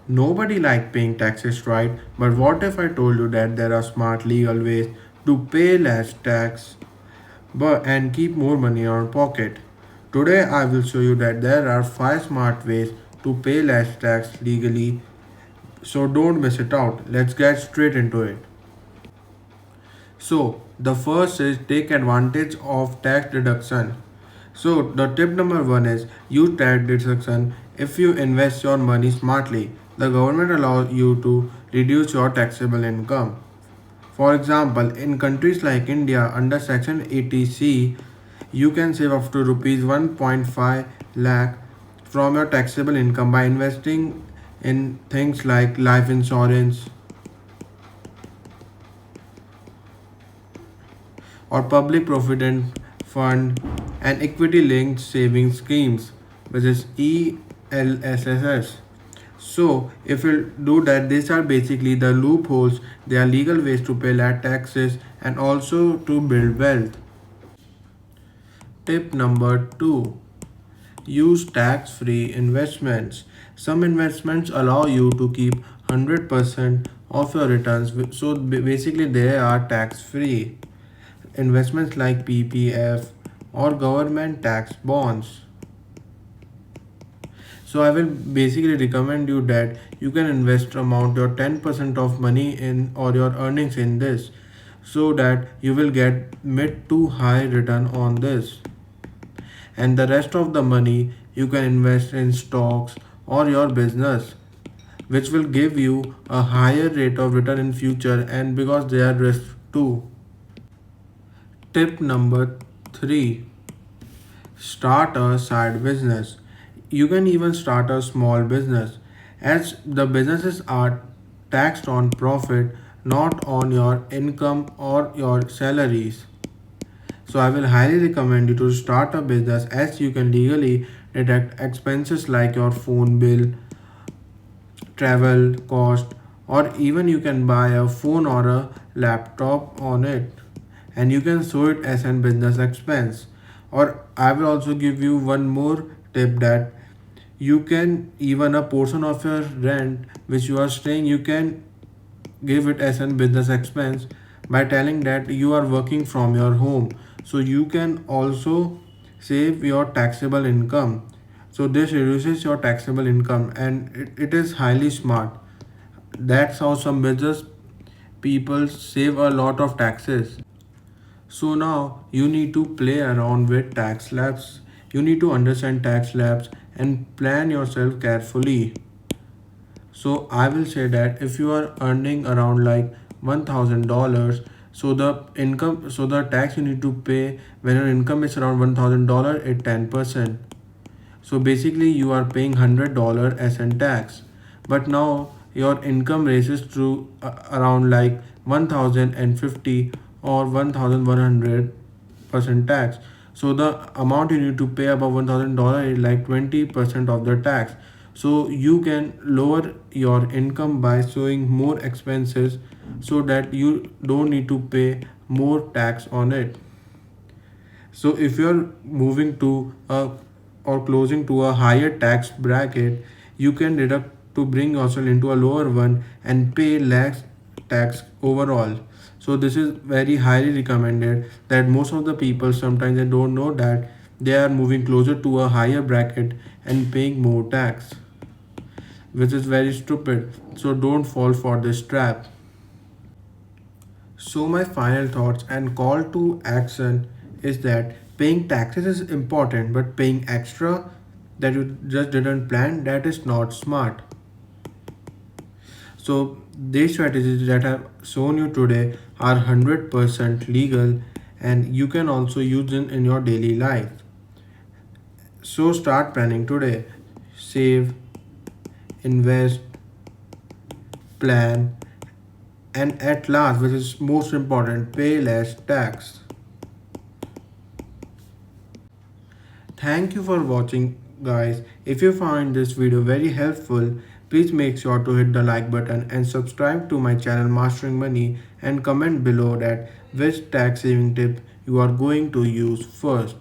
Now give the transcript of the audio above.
Nobody like paying taxes, right? But what if I told you that there are smart legal ways to pay less tax but and keep more money in our pocket? Today I will show you that there are 5 smart ways to pay less tax legally, so don't miss it out. Let's get straight into it. So, the first is take advantage of tax deduction. So, the tip number 1 is use tax deduction if you invest your money smartly. The government allows you to reduce your taxable income. For example, in countries like India, under Section 80C, you can save up to rupees 1.5 lakh from your taxable income by investing in things like life insurance or public provident fund and equity linked savings schemes, which is ELSSS. So, if you do that, these are basically the loopholes. They are legal ways to pay less taxes and also to build wealth. Tip number 2, use tax free investments. Some investments allow you to keep 100% of your returns, so basically, they are tax free. Investments like PPF or government tax bonds. So I will basically recommend you that you can invest amount your 10% of money in or your earnings in this, so that you will get mid to high return on this, and the rest of the money you can invest in stocks or your business, which will give you a higher rate of return in future, and because they are risk too. Tip number 3, start a side business. You can even start a small business, as the businesses are taxed on profit, not on your income or your salaries. So I will highly recommend you to start a business, as you can legally deduct expenses like your phone bill, travel cost, or even you can buy a phone or a laptop on it, and you can show it as a business expense. Or I will also give you one more tip, that you can even a portion of your rent which you are staying, you can give it as a business expense by telling that you are working from your home, so you can also save your taxable income. So this reduces your taxable income, and it is highly smart. That's how some business people save a lot of taxes. So now you need to play around with tax slabs. You need to understand tax slabs and plan yourself carefully. So I will say that if you are earning around like $1,000, so the tax you need to pay when your income is around $1,000 is 10%. So basically you are paying $100 as in tax. But now your income raises to around like 1,050 or 1,100% tax. So the amount you need to pay above $1,000 is like 20% of the tax. So you can lower your income by showing more expenses, so that you don't need to pay more tax on it. So if you're moving to a or closing to a higher tax bracket, you can deduct to bring yourself into a lower one and pay less tax overall. So this is very highly recommended, that most of the people sometimes they don't know that they are moving closer to a higher bracket and paying more tax, which is very stupid. So don't fall for this trap. So, my final thoughts and call to action is that paying taxes is important, but paying extra that you just didn't plan, that is not smart. So, these strategies that I've shown you today are 100% legal, and you can also use them in your daily life. So, start planning today. Save, invest, plan, and at last, which is most important, pay less tax. Thank you for watching, guys. If you found this video very helpful, please make sure to hit the like button and subscribe to my channel Mastering Money, and comment below that which tax saving tip you are going to use first.